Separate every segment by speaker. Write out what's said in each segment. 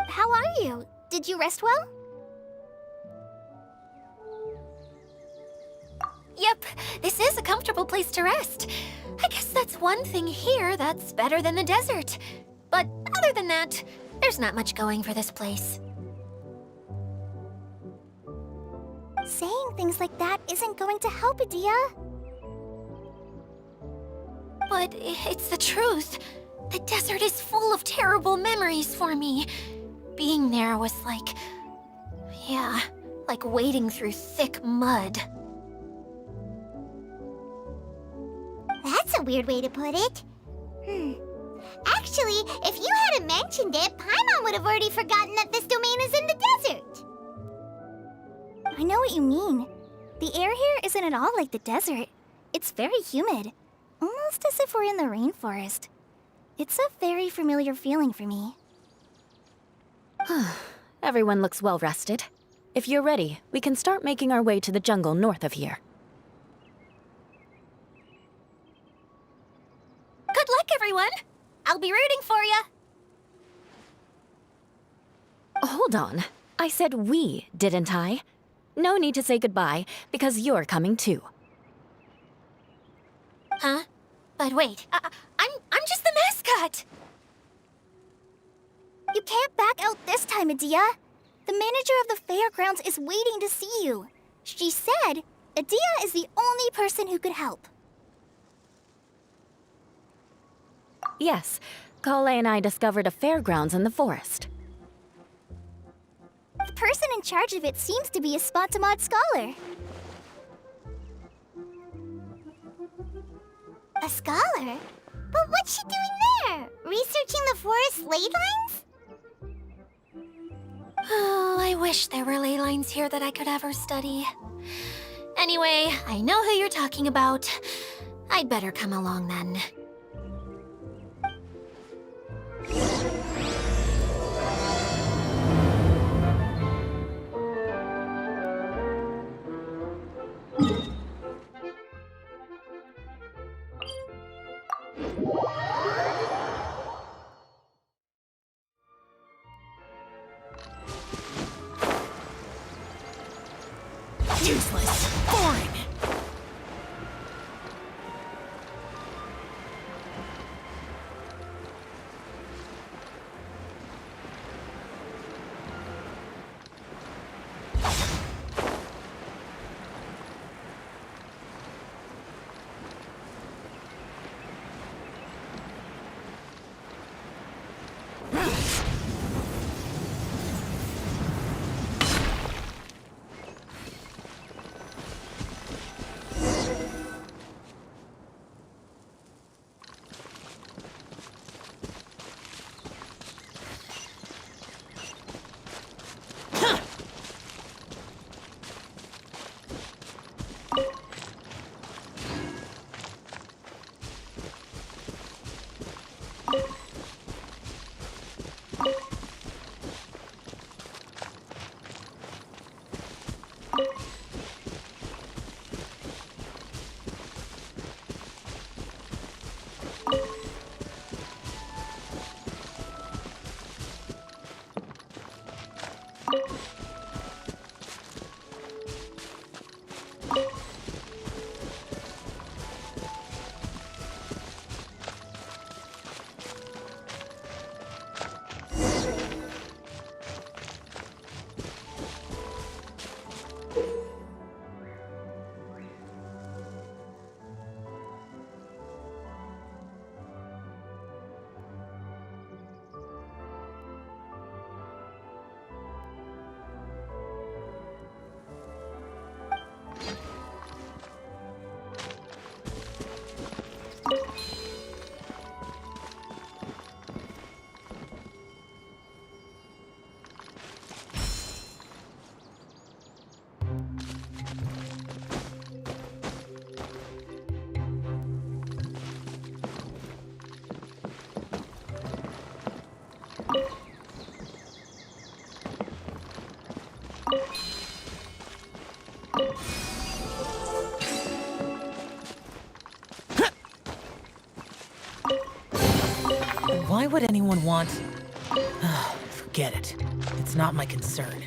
Speaker 1: How are you? Did you rest well?
Speaker 2: Yep, this is a comfortable place to rest. I guess that's one thing here that's better than the desert. But other than that, there's not much going for this place.
Speaker 1: Saying things like that isn't going to help, Adia.
Speaker 2: But it's the truth. The desert is full of terrible memories for me. Being there was like... yeah, like wading through thick mud.
Speaker 1: That's a weird way to put it. Actually, if you hadn't mentioned it, Paimon would have already forgotten that this domain is in the desert. I know what you mean. The air here isn't at all like the desert. It's very humid. Almost as if we're in the rainforest. It's a very familiar feeling for me.
Speaker 3: Everyone looks well rested. If you're ready, we can start making our way to the jungle north of here.
Speaker 2: Good luck, everyone! I'll be rooting for ya!
Speaker 3: Hold on. I said we, didn't I? No need to say goodbye, because you're coming too.
Speaker 2: Huh? But wait, I'm just the mascot!
Speaker 1: You can't back out this time, Adia. The manager of the fairgrounds is waiting to see you. She said Adia is the only person who could help.
Speaker 3: Yes, Kale and I discovered a fairgrounds in the forest.
Speaker 1: The person in charge of it seems to be a Spotamod scholar. A scholar? But what's she doing there? Researching the forest ley lines?
Speaker 2: Oh, I wish there were ley lines here that I could ever study. Anyway, I know who you're talking about. I'd better come along then.
Speaker 4: Useless. Boring. would anyone want... Forget it. It's not my concern.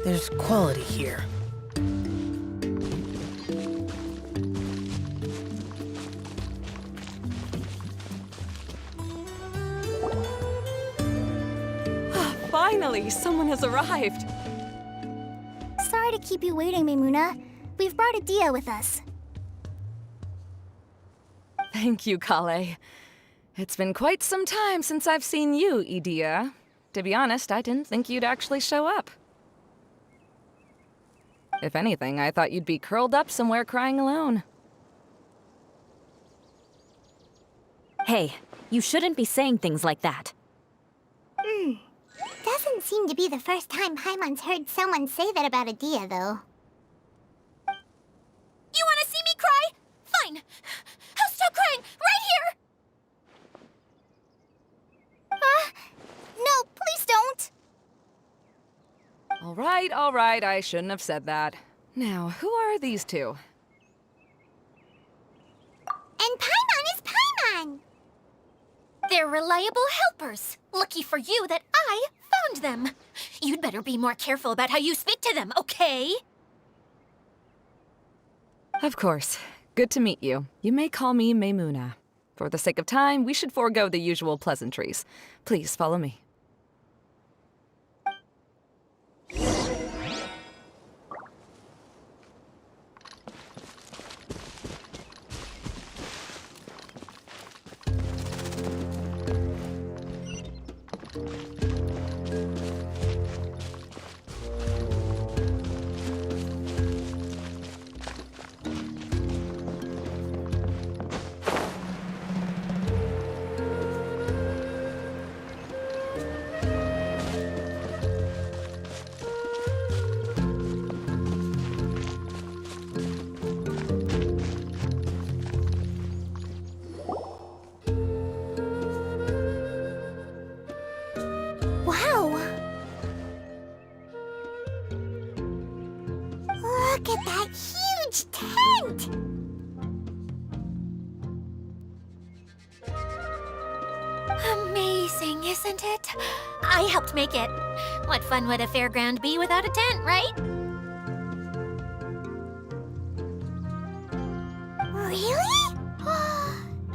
Speaker 4: There's quality here.
Speaker 3: Finally, someone has arrived.
Speaker 1: Sorry to keep you waiting, Maimuna. We've brought Adia with us.
Speaker 5: Thank you, Kale. It's been quite some time since I've seen you, Idia. To be honest, I didn't think you'd actually show up. If anything, I thought you'd be curled up somewhere crying alone.
Speaker 3: Hey, you shouldn't be saying things like that.
Speaker 1: Doesn't seem to be the first time Paimon's heard someone say that about Adia, though.
Speaker 2: You wanna see me cry? Fine. I'll stop crying right here!
Speaker 1: No, please don't!
Speaker 5: All right, I shouldn't have said that. Now, who are these two?
Speaker 1: And Paimon is Paimon!
Speaker 2: They're reliable helpers. Lucky for you that I found them. You'd better be more careful about how you speak to them, okay?
Speaker 5: Of course. Good to meet you. You may call me Maimuna. For the sake of time, we should forego the usual pleasantries. Please follow me.
Speaker 1: Wow! Look at that huge tent!
Speaker 2: Amazing, isn't it? I helped make it. What fun would a fairground be without a tent, right?
Speaker 1: Really?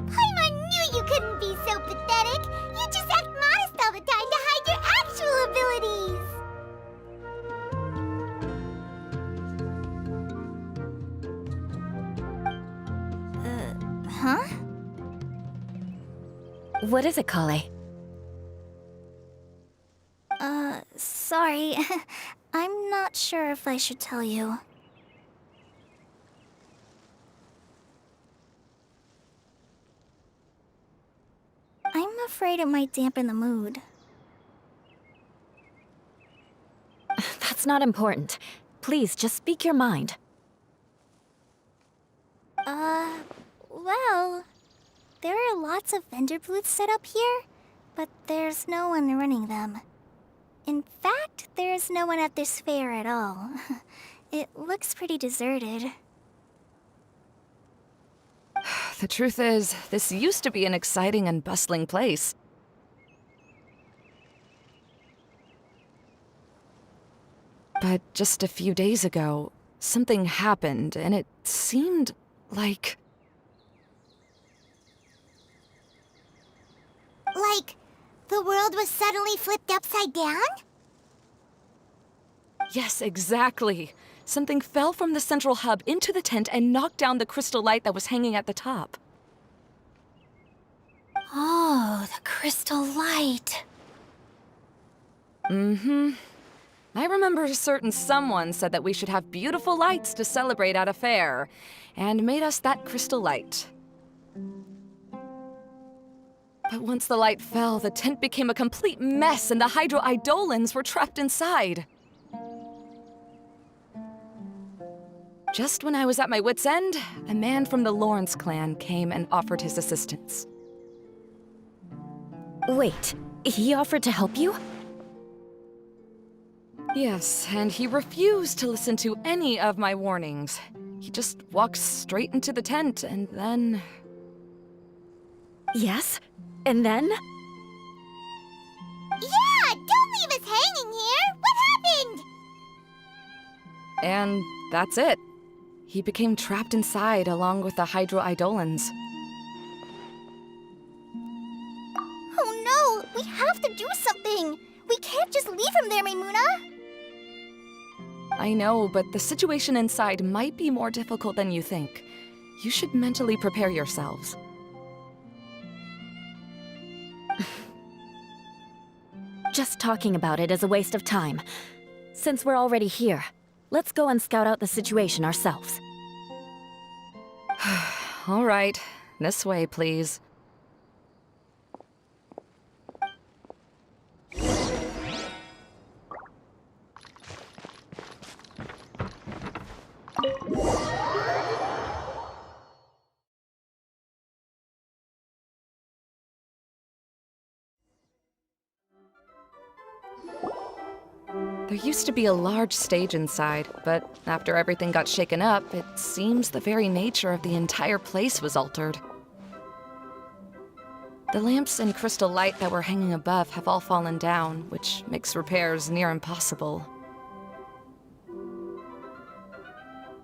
Speaker 1: Paimon knew you couldn't be so pathetic. You just act modest all the time to hide your actual abilities. Huh?
Speaker 3: What is it, Kale?
Speaker 1: Sorry. I'm not sure if I should tell you. I'm afraid it might dampen the mood.
Speaker 3: That's not important. Please, just speak your mind.
Speaker 1: Well, there are lots of vendor booths set up here, but there's no one running them. In fact, there's no one at this fair at all. It looks pretty deserted.
Speaker 5: The truth is, this used to be an exciting and bustling place. But just a few days ago, something happened, and it seemed like...
Speaker 1: Like, the world was suddenly flipped upside down?
Speaker 5: Yes, exactly. Something fell from the central hub into the tent and knocked down the crystal light that was hanging at the top.
Speaker 2: Oh, the crystal light.
Speaker 5: Mm-hmm. I remember a certain someone said that we should have beautiful lights to celebrate at a fair, and made us that crystal light. But once the light fell, the tent became a complete mess and the Hydro-Eidolons were trapped inside. Just when I was at my wit's end, a man from the Lawrence clan came and offered his assistance.
Speaker 3: Wait, he offered to help you?
Speaker 5: Yes, and he refused to listen to any of my warnings. He just walked straight into the tent and then...
Speaker 3: Yes? And then?
Speaker 1: Yeah, don't leave us hanging here! What happened?
Speaker 5: And that's it. He became trapped inside along with the Hydro-Eidolons.
Speaker 1: Oh no! We have to do something! We can't just leave him there, Maimuna!
Speaker 5: I know, but the situation inside might be more difficult than you think. You should mentally prepare yourselves.
Speaker 3: Just talking about it is a waste of time. Since we're already here, let's go and scout out the situation ourselves.
Speaker 5: All right, this way, please. There used to be a large stage inside, but after everything got shaken up, it seems the very nature of the entire place was altered. The lamps and crystal light that were hanging above have all fallen down, which makes repairs near impossible.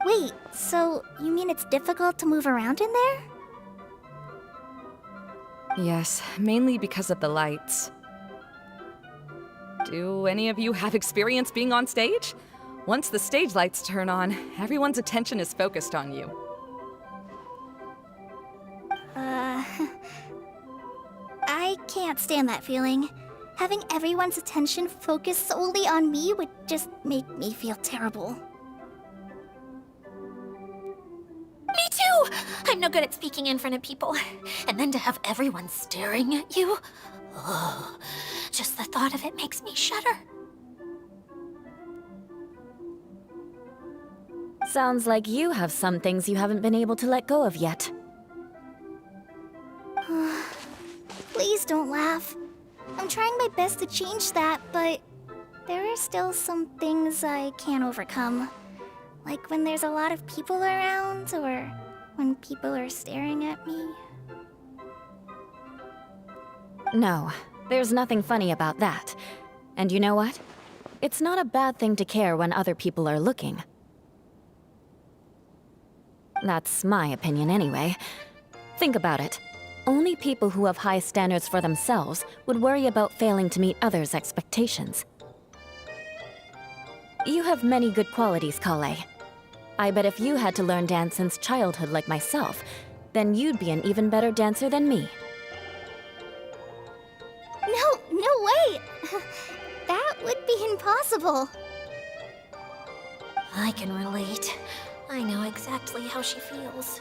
Speaker 1: Wait, so you mean it's difficult to move around in there?
Speaker 5: Yes, mainly because of the lights. Do any of you have experience being on stage? Once the stage lights turn on, everyone's attention is focused on you.
Speaker 1: I can't stand that feeling. Having everyone's attention focused solely on me would just make me feel terrible.
Speaker 2: Me too! I'm no good at speaking in front of people. And then to have everyone staring at you. Oh, just the thought of it makes me shudder.
Speaker 3: Sounds like you have some things you haven't been able to let go of yet.
Speaker 1: Please don't laugh. I'm trying my best to change that, but there are still some things I can't overcome. Like when there's a lot of people around, or when people are staring at me.
Speaker 3: No, there's nothing funny about that. And you know what? It's not a bad thing to care when other people are looking. That's my opinion anyway. Think about it. Only people who have high standards for themselves would worry about failing to meet others' expectations. You have many good qualities, Kale. I bet if you had to learn dance since childhood like myself, then you'd be an even better dancer than me.
Speaker 1: No way! That would be impossible.
Speaker 2: I can relate. I know exactly how she feels.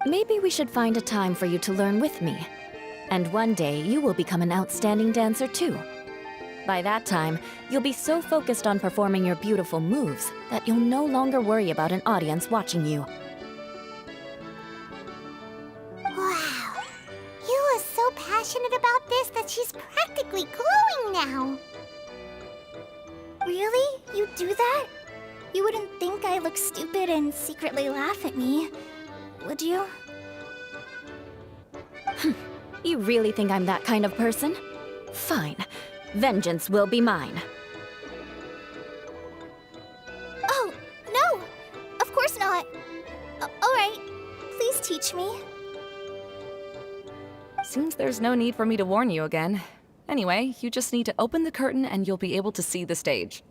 Speaker 3: Maybe we should find a time for you to learn with me. And one day, you will become an outstanding dancer too. By that time, you'll be so focused on performing your beautiful moves that you'll no longer worry about an audience watching you.
Speaker 1: Wow. You are so passionate about this that she's practically glowing now. Really? You do that? You wouldn't think I look stupid and secretly laugh at me, would you?
Speaker 3: You really think I'm that kind of person? Fine. Vengeance will be mine.
Speaker 1: Oh, no! Of course not. Alright, please teach me.
Speaker 5: Seems there's no need for me to warn you again. Anyway, you just need to open the curtain and you'll be able to see the stage.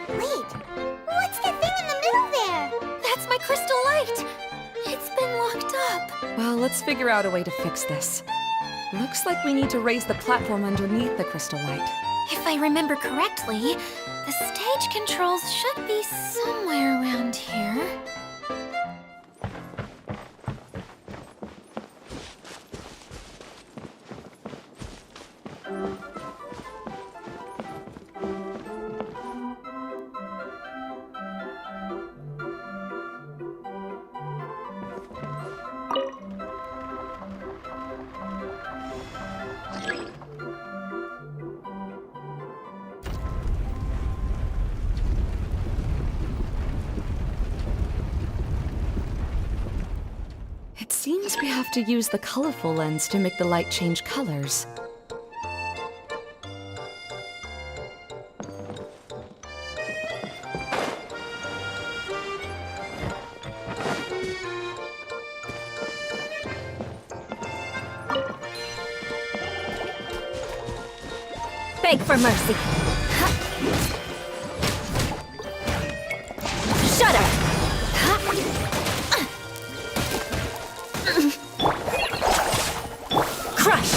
Speaker 1: Wait, what's that thing in the middle there?
Speaker 2: That's my crystal light! It's been locked up.
Speaker 5: Well, let's figure out a way to fix this. Looks like we need to raise the platform underneath the crystal light.
Speaker 2: If I remember correctly, the stage controls should be somewhere around here.
Speaker 5: It seems we have to use the colorful lens to make the light change colors.
Speaker 3: Beg for mercy. Shudder! Crush!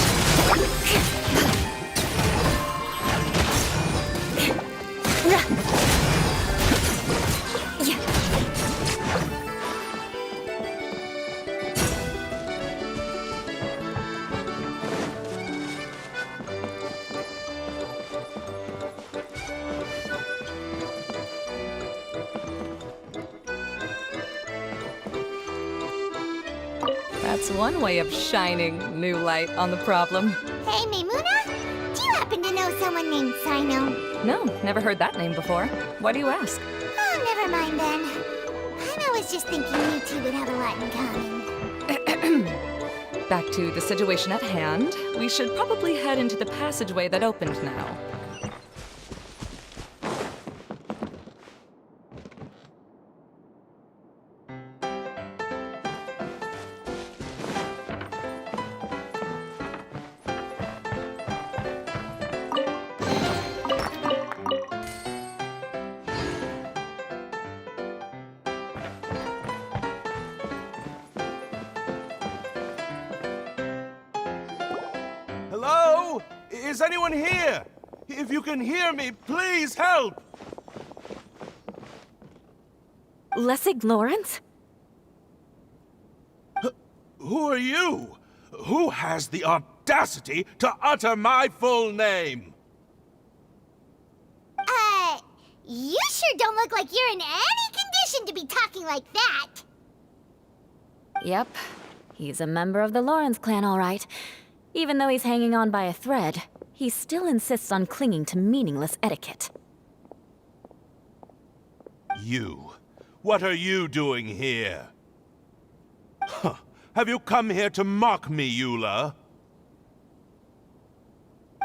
Speaker 5: That's one way of shining new light on the problem.
Speaker 1: Hey, Maymuna? Do you happen to know someone named Sino?
Speaker 5: No, never heard that name before. Why do you ask?
Speaker 1: Oh, never mind then. I was just thinking you two would have a lot in common.
Speaker 5: Back to the situation at hand. We should probably head into the passageway that opened now.
Speaker 6: Is anyone here? If you can hear me, please help!
Speaker 3: Lessig Lawrence?
Speaker 6: Who are you? Who has the audacity to utter my full name?
Speaker 1: You sure don't look like you're in any condition to be talking like that.
Speaker 3: Yep. He's a member of the Lawrence clan, all right. Even though he's hanging on by a thread, he still insists on clinging to meaningless etiquette.
Speaker 6: You. What are you doing here? Huh. Have you come here to mock me, Eula?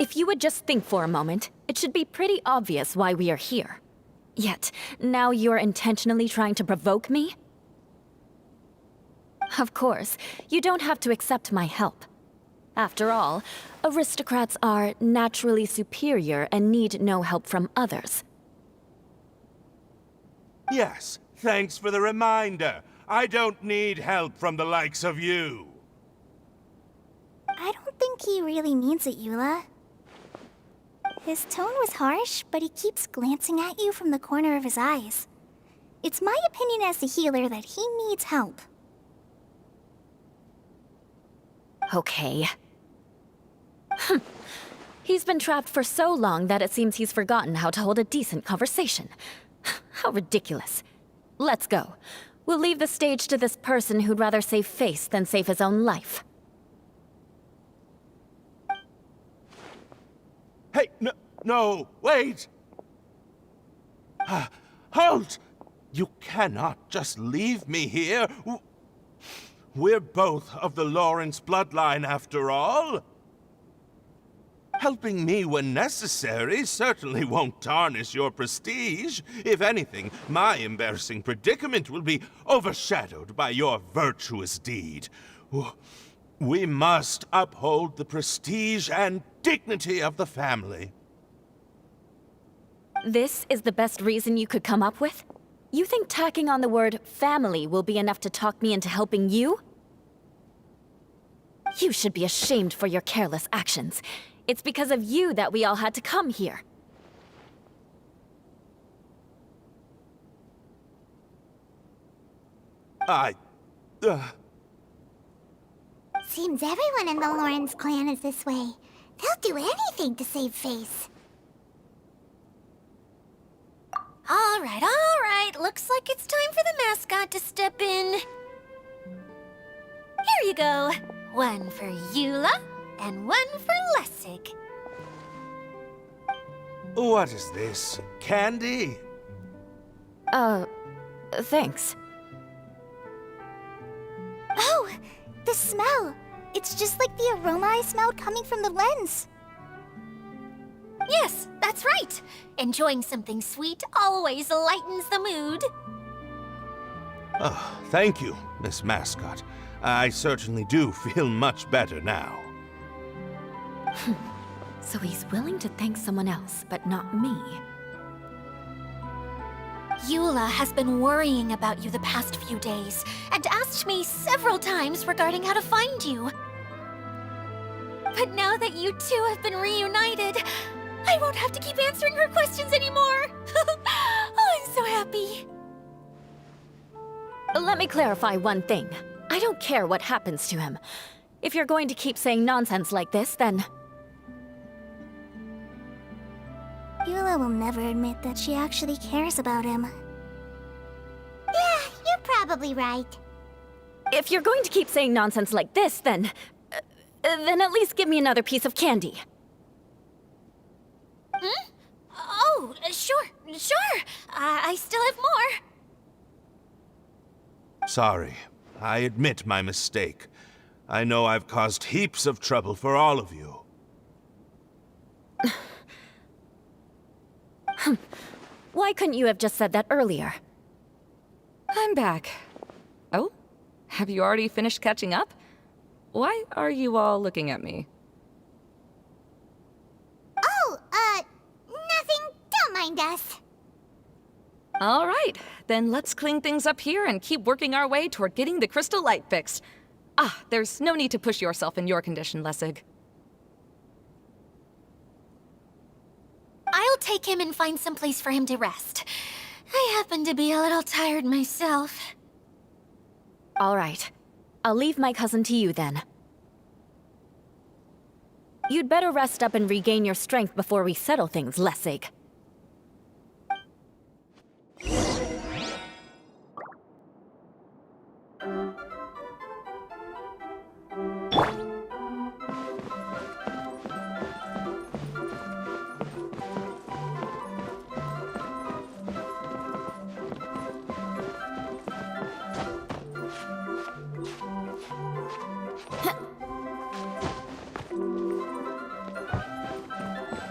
Speaker 3: If you would just think for a moment, it should be pretty obvious why we are here. Yet, now you're intentionally trying to provoke me? Of course, you don't have to accept my help. After all, aristocrats are naturally superior and need no help from others.
Speaker 6: Yes, thanks for the reminder. I don't need help from the likes of you.
Speaker 1: I don't think he really means it, Eula. His tone was harsh, but he keeps glancing at you from the corner of his eyes. It's my opinion as the healer that he needs help.
Speaker 3: Okay. He's been trapped for so long that it seems he's forgotten how to hold a decent conversation. How ridiculous. Let's go. We'll leave the stage to this person who'd rather save face than save his own life.
Speaker 6: Hey, no, wait! Halt! You cannot just leave me here. We're both of the Lawrence bloodline, after all. Helping me when necessary certainly won't tarnish your prestige. If anything, my embarrassing predicament will be overshadowed by your virtuous deed. We must uphold the prestige and dignity of the family.
Speaker 3: This is the best reason you could come up with? You think tacking on the word family will be enough to talk me into helping you? You should be ashamed for your careless actions. It's because of you that we all had to come here.
Speaker 1: Seems everyone in the Lawrence clan is this way. They'll do anything to save face.
Speaker 2: All right. Looks like it's time for the mascot to step in. Here you go. One for Eula, and one for Lessig.
Speaker 6: What is this? Candy?
Speaker 3: Thanks.
Speaker 1: Oh, the smell. It's just like the aroma I smelled coming from the lens.
Speaker 2: Yes, that's right. Enjoying something sweet always lightens the mood.
Speaker 6: Oh, thank you, Miss Mascot. I certainly do feel much better now.
Speaker 3: So he's willing to thank someone else, but not me.
Speaker 2: Eula has been worrying about you the past few days, and asked me several times regarding how to find you. But now that you two have been reunited, I won't have to keep answering her questions anymore. Oh, I'm so happy.
Speaker 3: Let me clarify one thing. I don't care what happens to him. If you're going to keep saying nonsense like this, then...
Speaker 1: Eula will never admit that she actually cares about him. Yeah, you're probably right.
Speaker 3: If you're going to keep saying nonsense like this, then at least give me another piece of candy.
Speaker 2: Hmm? Oh, sure. I still have more.
Speaker 6: Sorry. I admit my mistake. I know I've caused heaps of trouble for all of you.
Speaker 3: Why couldn't you have just said that earlier?
Speaker 5: I'm back. Oh? Have you already finished catching up? Why are you all looking at me?
Speaker 1: Oh, nothing. Don't mind us.
Speaker 5: All right, then let's clean things up here and keep working our way toward getting the crystal light fixed. There's no need to push yourself in your condition, Lessig.
Speaker 2: and find some place for him to rest. I happen to be a little tired myself.
Speaker 3: All right. I'll leave my cousin to you then. You'd better rest up and regain your strength before we settle things, Lessig.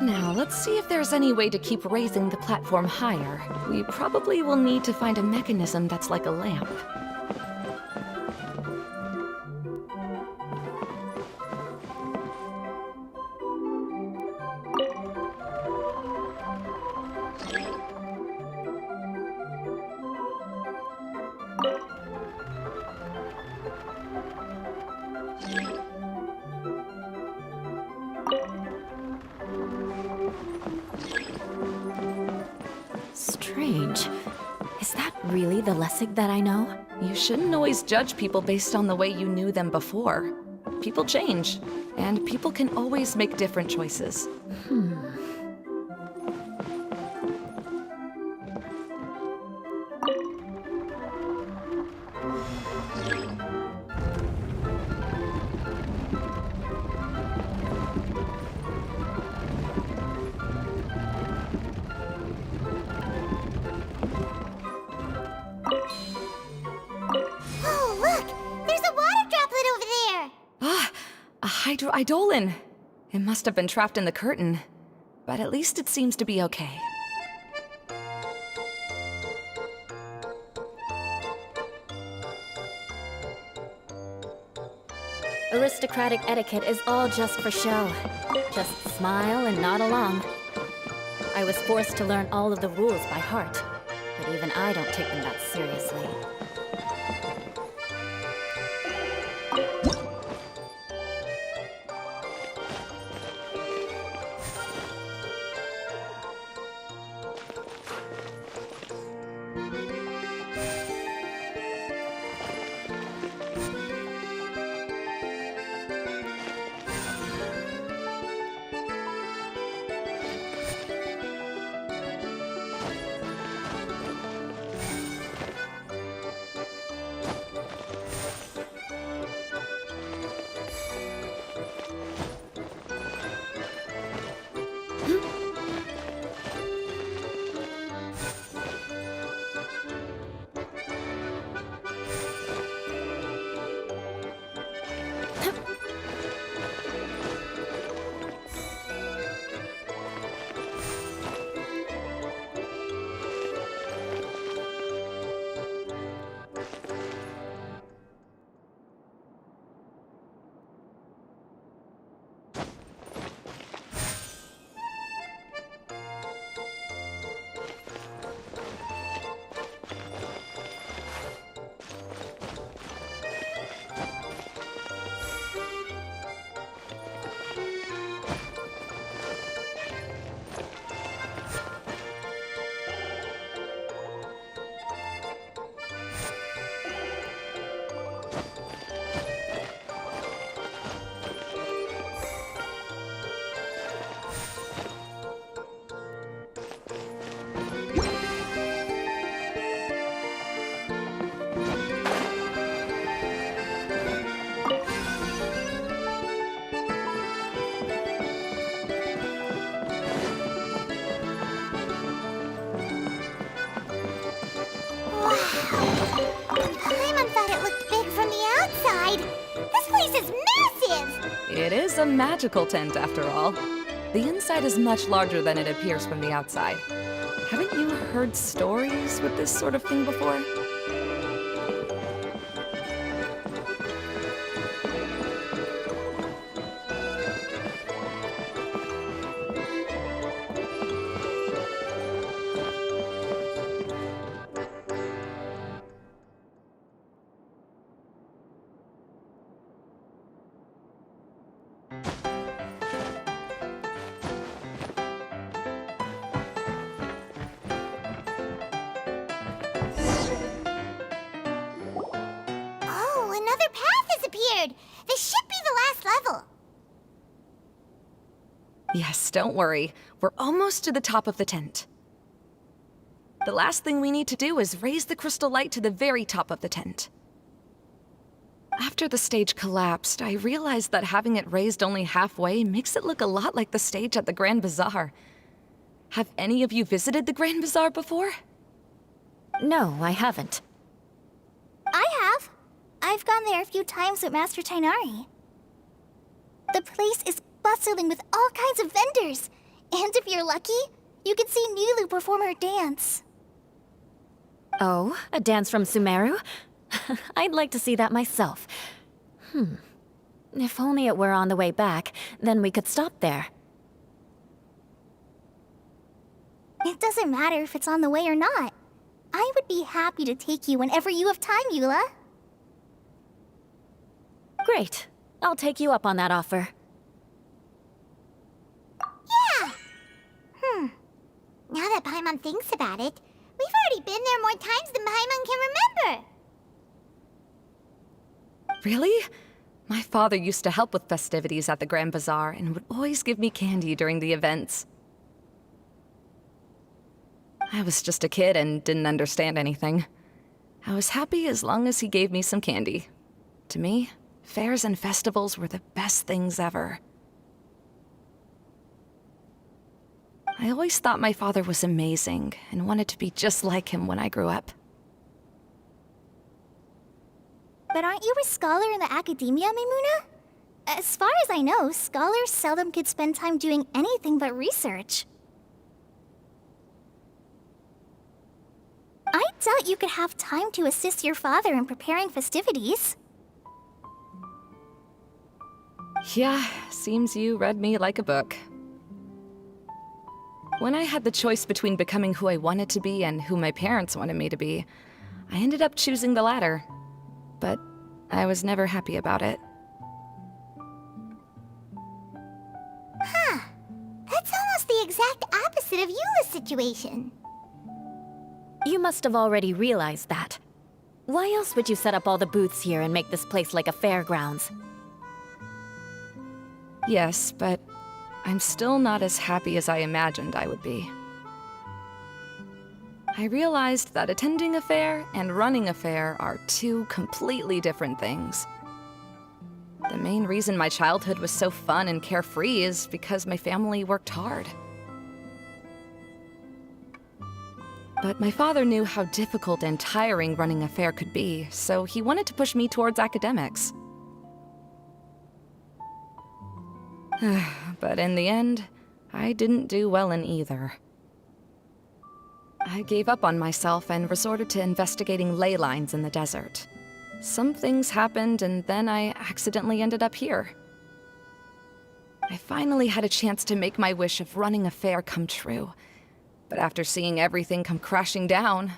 Speaker 5: Now, let's see if there's any way to keep raising the platform higher. We probably will need to find a mechanism that's like a lamp.
Speaker 3: Strange. Is that really the Lessig that I know?
Speaker 5: You shouldn't always judge people based on the way you knew them before. People change, and people can always make different choices.
Speaker 1: Oh, look! There's a water droplet over there!
Speaker 5: Ah, a hydroidolin. It must have been trapped in the curtain, but at least it seems to be okay.
Speaker 3: Aristocratic etiquette is all just for show. Just smile and nod along. I was forced to learn all of the rules by heart, but even I don't take them that seriously.
Speaker 1: Paimon thought it looked big from the outside. This place is massive!
Speaker 5: It is a magical tent, after all. The inside is much larger than it appears from the outside. Haven't you heard stories with this sort of thing before? Yes, don't worry. We're almost to the top of the tent. The last thing we need to do is raise the crystal light to the very top of the tent. After the stage collapsed, I realized that having it raised only halfway makes it look a lot like the stage at the Grand Bazaar. Have any of you visited the Grand Bazaar before?
Speaker 3: No, I haven't.
Speaker 1: I have. I've gone there a few times with Master Tainari. The place is bustling with all kinds of vendors. And if you're lucky, you can see Nilu perform her dance.
Speaker 3: Oh, a dance from Sumeru? I'd like to see that myself. If only it were on the way back, then we could stop there.
Speaker 1: It doesn't matter if it's on the way or not. I would be happy to take you whenever you have time, Eula.
Speaker 3: Great. I'll take you up on that offer.
Speaker 1: Yeah! Now that Paimon thinks about it, we've already been there more times than Paimon can remember.
Speaker 5: Really? My father used to help with festivities at the Grand Bazaar and would always give me candy during the events. I was just a kid and didn't understand anything. I was happy as long as he gave me some candy. To me, fairs and festivals were the best things ever. I always thought my father was amazing and wanted to be just like him when I grew up.
Speaker 1: But aren't you a scholar in the academia, Maimuna? As far as I know, scholars seldom could spend time doing anything but research. I doubt you could have time to assist your father in preparing festivities.
Speaker 5: Yeah, seems you read me like a book. When I had the choice between becoming who I wanted to be and who my parents wanted me to be, I ended up choosing the latter. But I was never happy about it.
Speaker 1: Huh. That's almost the exact opposite of Eula's situation.
Speaker 3: You must have already realized that. Why else would you set up all the booths here and make this place like a fairgrounds?
Speaker 5: Yes, but I'm still not as happy as I imagined I would be. I realized that attending a fair and running a fair are two completely different things. The main reason my childhood was so fun and carefree is because my family worked hard. But my father knew how difficult and tiring running a fair could be, so he wanted to push me towards academics. But in the end, I didn't do well in either. I gave up on myself and resorted to investigating ley lines in the desert. Some things happened, and then I accidentally ended up here. I finally had a chance to make my wish of running a fair come true. But after seeing everything come crashing down,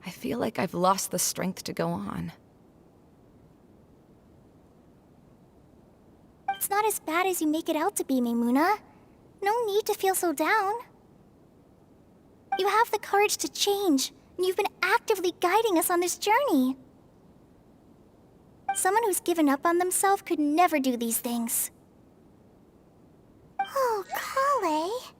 Speaker 5: I feel like I've lost the strength to go on.
Speaker 1: It's not as bad as you make it out to be, Maimuna. No need to feel so down. You have the courage to change, and you've been actively guiding us on this journey. Someone who's given up on themselves could never do these things. Oh, Kale.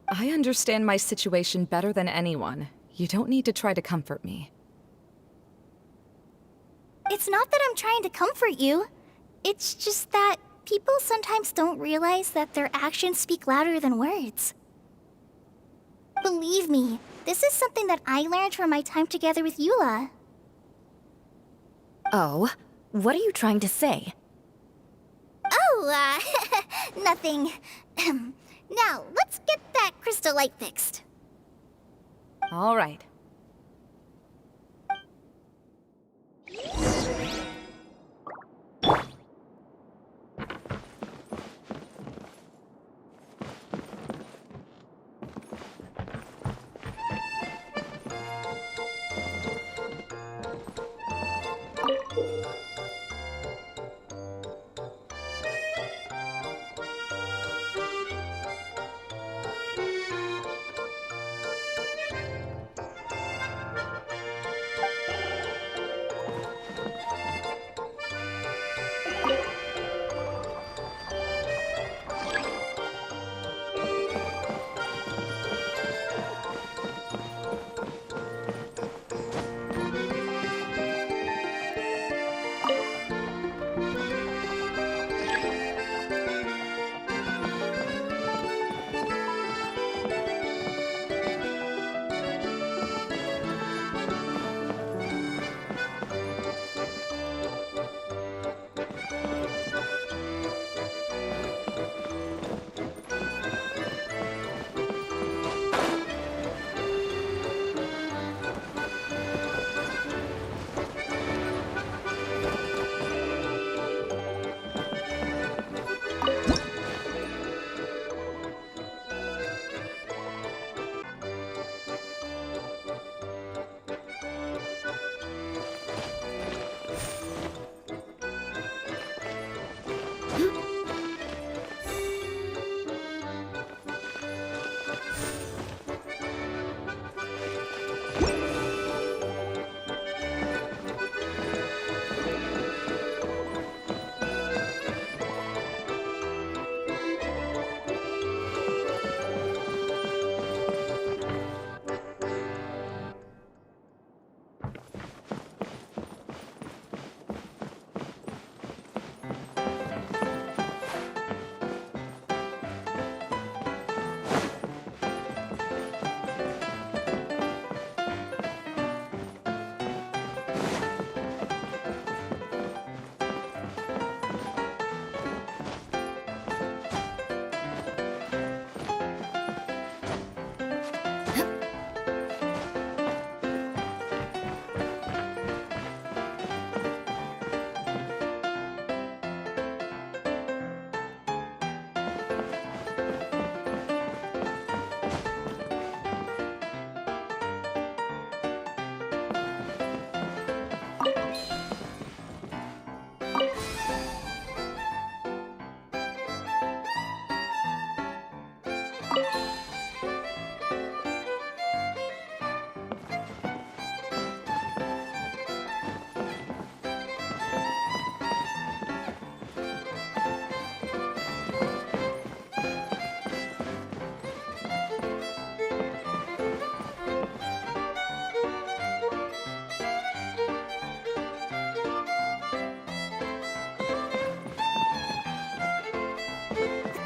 Speaker 5: I understand my situation better than anyone. You don't need to try to comfort me.
Speaker 1: It's not that I'm trying to comfort you. It's just that people sometimes don't realize that their actions speak louder than words. Believe me, this is something that I learned from my time together with Eula.
Speaker 3: Oh, what are you trying to say?
Speaker 1: Oh, nothing. Now, let's get that crystal light fixed.
Speaker 5: All right.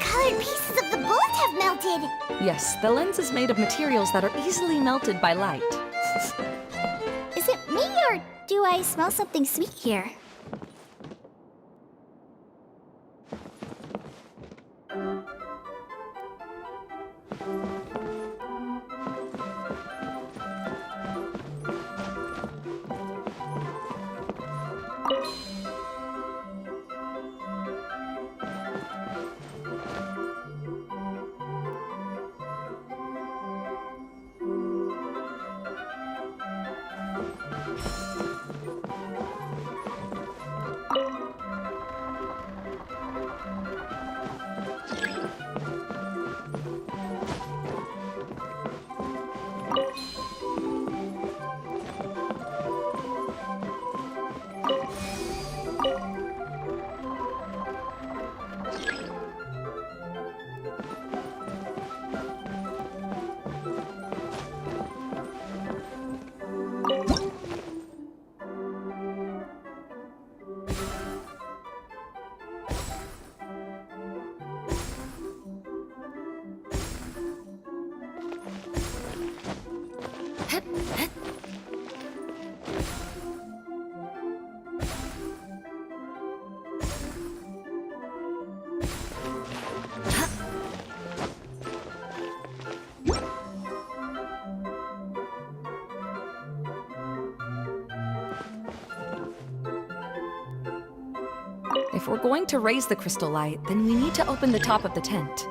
Speaker 1: Colored pieces of the bullet have melted.
Speaker 5: Yes, the lens is made of materials that are easily melted by light.
Speaker 1: Is it me or do I smell something sweet here?
Speaker 5: If we're going to raise the crystal light, then we need to open the top of the tent.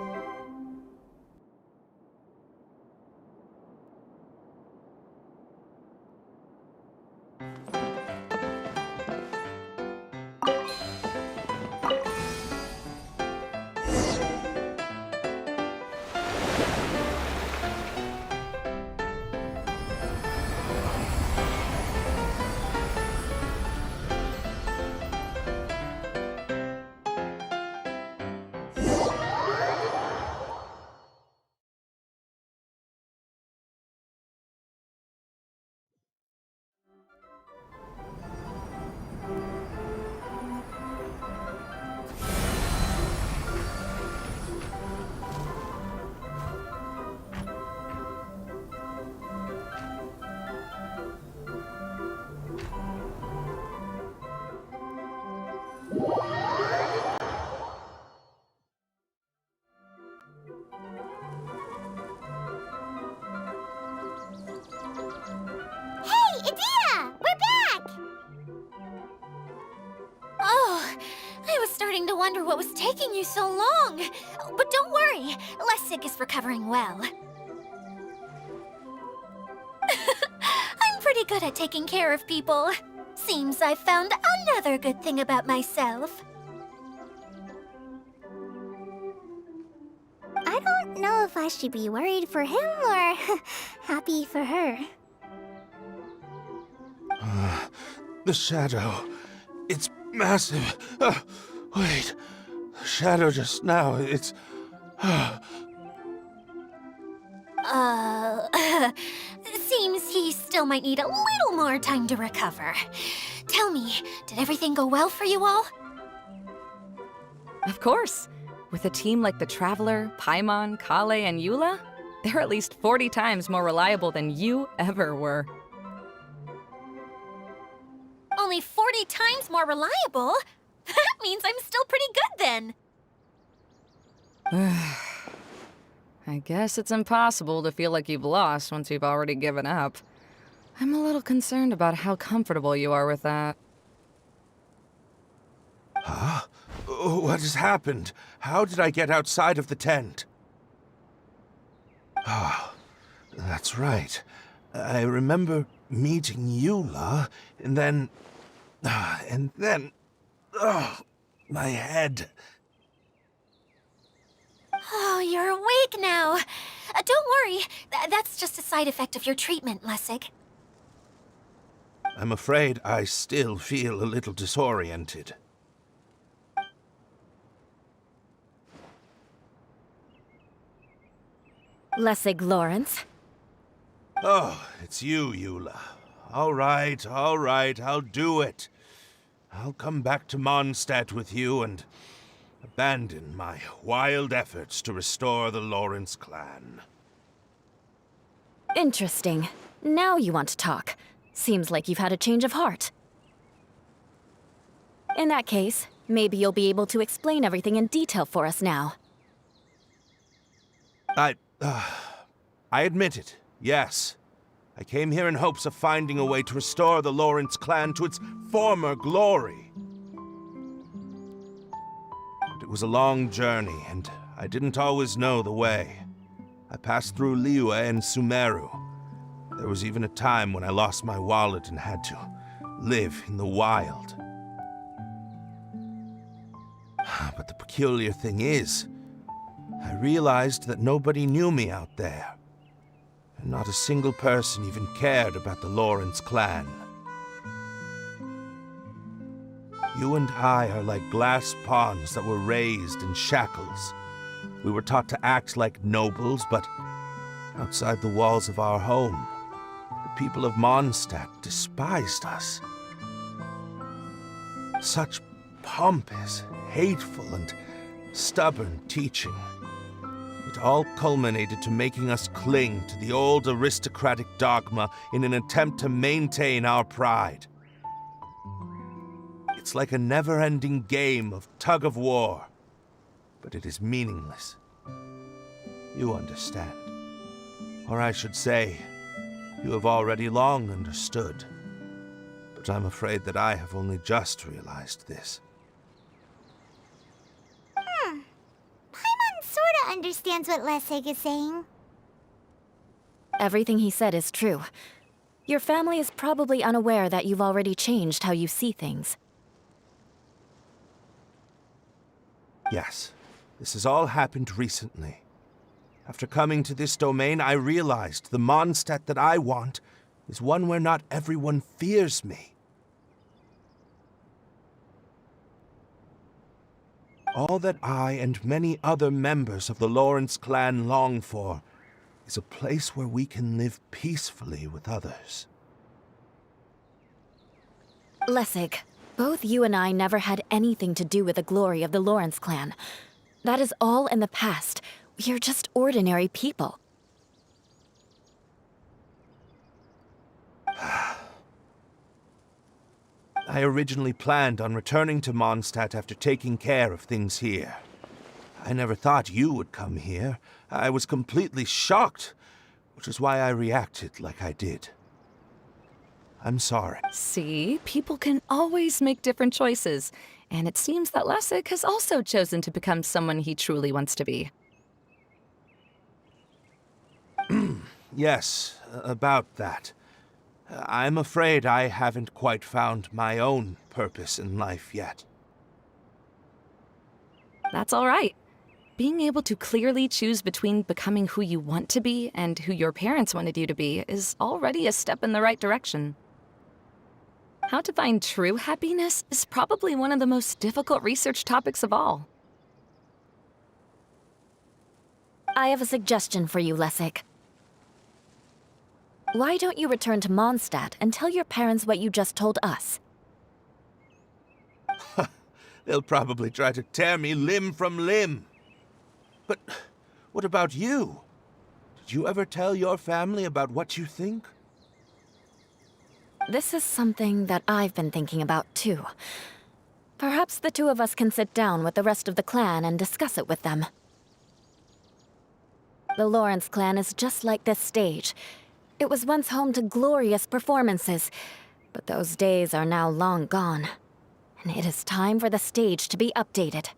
Speaker 2: To wonder what was taking you so long. But don't worry, Lessig is recovering well. I'm pretty good at taking care of people. Seems I've found another good thing about myself.
Speaker 1: know if I should be worried for him or happy for her.
Speaker 6: The shadow. It's massive. Wait. The shadow just now, it's...
Speaker 2: Seems he still might need a little more time to recover. Tell me, did everything go well for you all?
Speaker 5: Of course. With a team like the Traveler, Paimon, Kale, and Eula, they're at least 40 times more reliable than you ever were.
Speaker 2: Only 40 times more reliable? That means I'm still pretty good then.
Speaker 5: I guess it's impossible to feel like you've lost once you've already given up. I'm a little concerned about how comfortable you are with that.
Speaker 6: Huh? What has happened? How did I get outside of the tent? Ah, that's right. I remember meeting Eula, and then... my head.
Speaker 2: Oh, you're awake now. Don't worry, that's just a side effect of your treatment, Lessig.
Speaker 6: I'm afraid I still feel a little disoriented.
Speaker 3: Lessig Lawrence.
Speaker 6: Oh, it's you, Eula. All right, I'll do it. I'll come back to Mondstadt with you and abandon my wild efforts to restore the Lawrence clan.
Speaker 3: Interesting. Now you want to talk. Seems like you've had a change of heart. In that case, maybe you'll be able to explain everything in detail for us now.
Speaker 6: I admit it, yes. I came here in hopes of finding a way to restore the Lawrence clan to its former glory. But it was a long journey, and I didn't always know the way. I passed through Liyue and Sumeru. There was even a time when I lost my wallet and had to live in the wild. But the peculiar thing is, I realized that nobody knew me out there. And not a single person even cared about the Lawrence clan. You and I are like glass pawns that were raised in shackles. We were taught to act like nobles, but outside the walls of our home, the people of Mondstadt despised us. Such pompous, hateful, and stubborn teaching. It all culminated to making us cling to the old aristocratic dogma in an attempt to maintain our pride. It's like a never-ending game of tug-of-war, but it is meaningless. You understand. Or I should say, you have already long understood. But I'm afraid that I have only just realized this.
Speaker 1: Paimon sorta understands what Lessig is saying.
Speaker 3: Everything he said is true. Your family is probably unaware that you've already changed how you see things.
Speaker 6: Yes, this has all happened recently. After coming to this domain, I realized the Mondstadt that I want is one where not everyone fears me. All that I and many other members of the Lawrence clan long for is a place where we can live peacefully with others.
Speaker 3: Lessig, both you and I never had anything to do with the glory of the Lawrence clan. That is all in the past. We are just ordinary people.
Speaker 6: I originally planned on returning to Mondstadt after taking care of things here. I never thought you would come here. I was completely shocked, which is why I reacted like I did. I'm sorry.
Speaker 5: See, people can always make different choices, and it seems that Lessig has also chosen to become someone he truly wants to be.
Speaker 6: Yes, about that. I'm afraid I haven't quite found my own purpose in life yet.
Speaker 5: That's all right. Being able to clearly choose between becoming who you want to be and who your parents wanted you to be is already a step in the right direction. How to find true happiness is probably one of the most difficult research topics of all.
Speaker 3: I have a suggestion for you, Lessig. Why don't you return to Mondstadt and tell your parents what you just told us?
Speaker 6: They'll probably try to tear me limb from limb. But what about you? Did you ever tell your family about what you think?
Speaker 3: This is something that I've been thinking about, too. Perhaps the two of us can sit down with the rest of the clan and discuss it with them. The Lawrence clan is just like this stage. It was once home to glorious performances, but those days are now long gone. And it is time for the stage to be updated.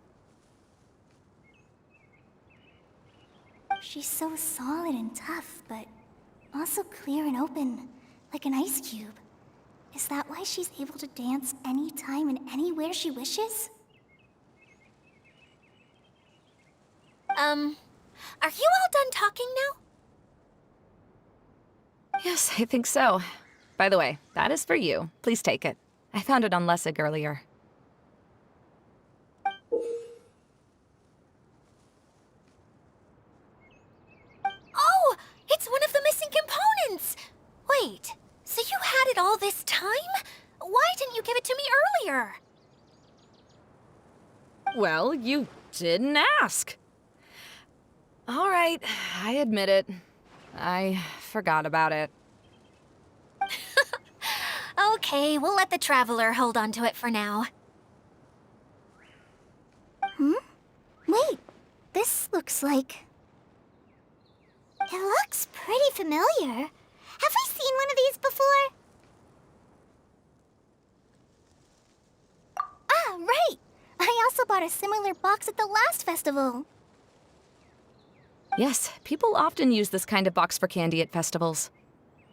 Speaker 1: She's so solid and tough, but also clear and open, like an ice cube. Is that why she's able to dance anytime and anywhere she wishes?
Speaker 2: Are you all done talking now?
Speaker 5: Yes, I think so. By the way, that is for you. Please take it. I found it on Lessig earlier.
Speaker 2: Oh, it's one of the missing components! Wait, so you had it all this time? Why didn't you give it to me earlier?
Speaker 5: Well, you didn't ask. All right, I admit it. I forgot about it.
Speaker 2: Okay, we'll let the Traveler hold on to it for now.
Speaker 1: Wait, this looks like... It looks pretty familiar. Have we seen one of these before? Ah, right! I also bought a similar box at the last festival.
Speaker 5: Yes, people often use this kind of box for candy at festivals.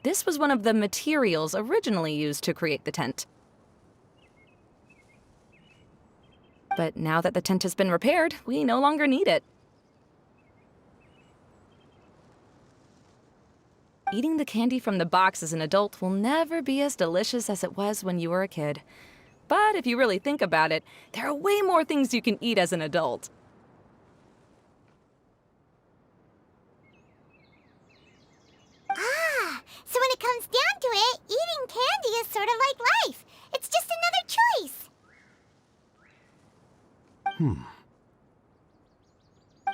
Speaker 5: This was one of the materials originally used to create the tent. But now that the tent has been repaired, we no longer need it. Eating the candy from the box as an adult will never be as delicious as it was when you were a kid. But if you really think about it, there are way more things you can eat as an adult.
Speaker 1: Ah, so when it comes down to it, eating candy is sort of like life. It's just another choice.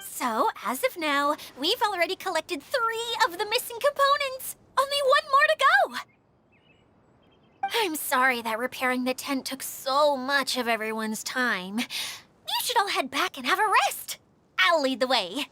Speaker 2: So, as of now, we've already collected 3 of the missing components. Only 1 more to go. I'm sorry that repairing the tent took so much of everyone's time. You should all head back and have a rest. I'll lead the way.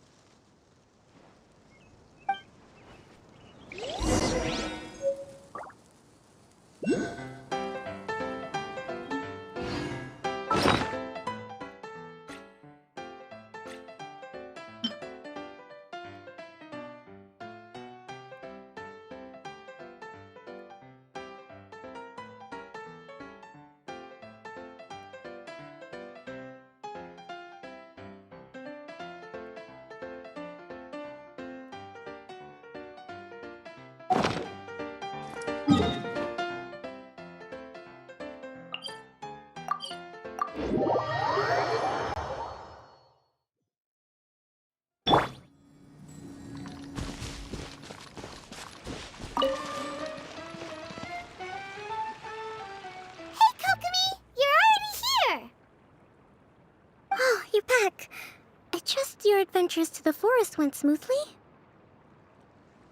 Speaker 1: Your adventures to the forest went smoothly?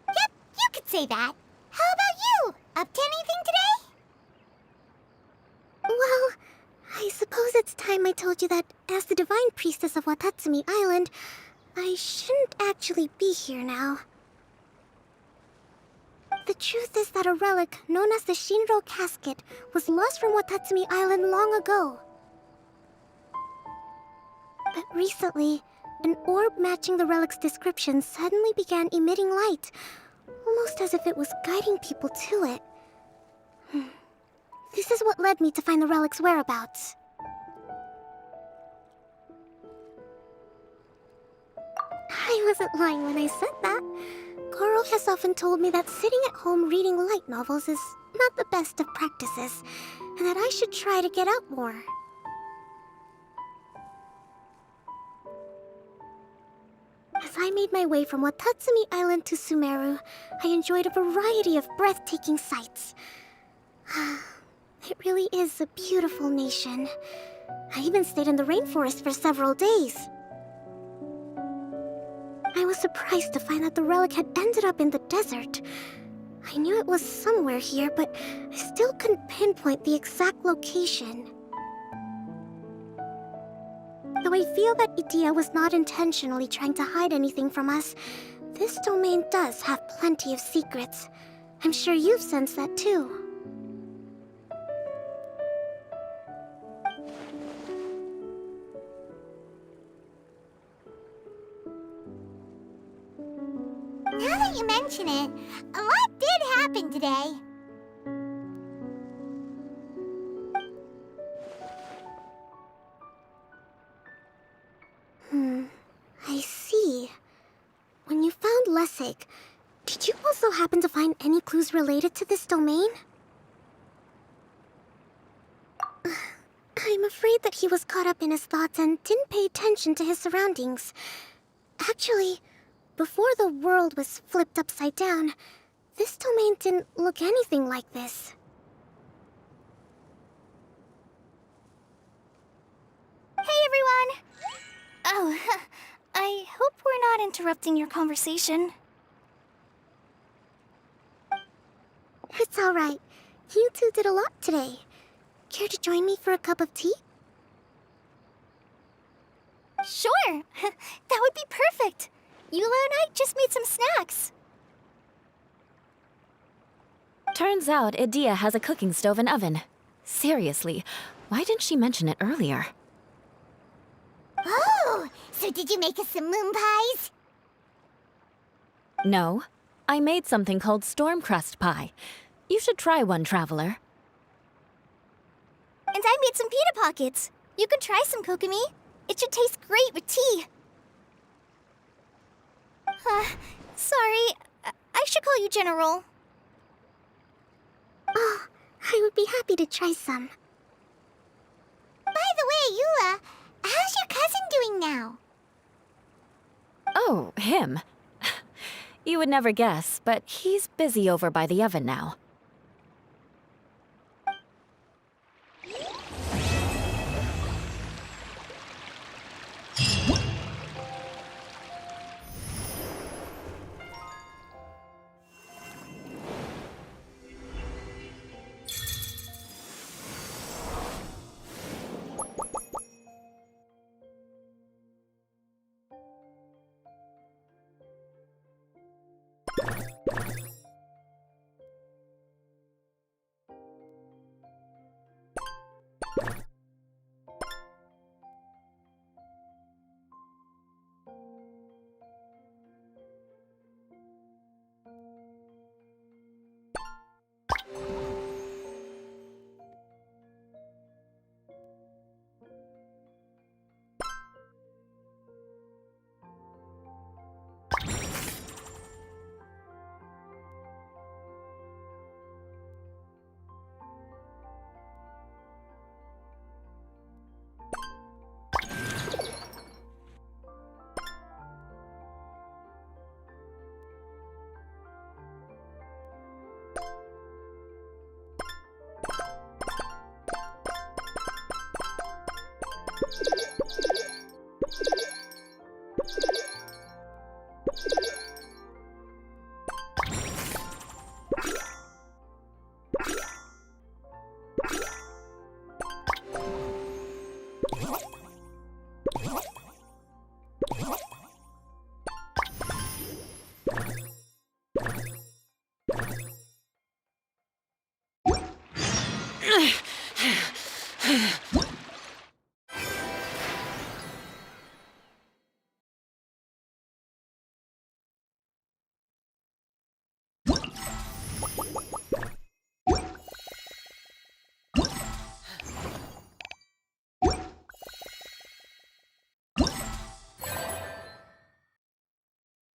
Speaker 1: Yep, you could say that. How about you? Up to anything today? Well, I suppose it's time I told you that as the Divine Priestess of Watatsumi Island, I shouldn't actually be here now. The truth is that a relic known as the Shinro Casket was lost from Watatsumi Island long ago. But recently, an orb matching the relic's description suddenly began emitting light, almost as if it was guiding people to it. This is what led me to find the relic's whereabouts.
Speaker 7: I wasn't lying when I said that. Coral has often told me that sitting at home reading light novels is not the best of practices, and that I should try to get out more. As I made my way from Watatsumi Island to Sumeru, I enjoyed a variety of breathtaking sights. It really is a beautiful nation. I even stayed in the rainforest for several days. I was surprised to find that the relic had ended up in the desert. I knew it was somewhere here, but I still couldn't pinpoint the exact location. Though I feel that Idia was not intentionally trying to hide anything from us, this domain does have plenty of secrets. I'm sure you've sensed that too.
Speaker 1: Now that you mention it, a lot did happen today.
Speaker 7: I see. When you found Lessig, did you also happen to find any clues related to this domain? I'm afraid that he was caught up in his thoughts and didn't pay attention to his surroundings. Actually, before the world was flipped upside down, this domain didn't look anything like this.
Speaker 1: Hey, everyone! Oh, I hope we're not interrupting your conversation.
Speaker 7: It's alright. You two did a lot today. Care to join me for a cup of tea?
Speaker 1: Sure! That would be perfect! Eula and I just made some snacks.
Speaker 3: Turns out Idia has a cooking stove and oven. Seriously, why didn't she mention it earlier?
Speaker 1: Oh! So did you make us some moon pies?
Speaker 3: No, I made something called storm crust pie. You should try one, traveler.
Speaker 1: And I made some pita pockets. You could try some, Kokomi. It should taste great with tea. Sorry. I should call you General.
Speaker 7: Oh, I would be happy to try some.
Speaker 1: By the way, Eula, how's your cousin doing now?
Speaker 3: Oh, him. You would never guess, but he's busy over by the oven now.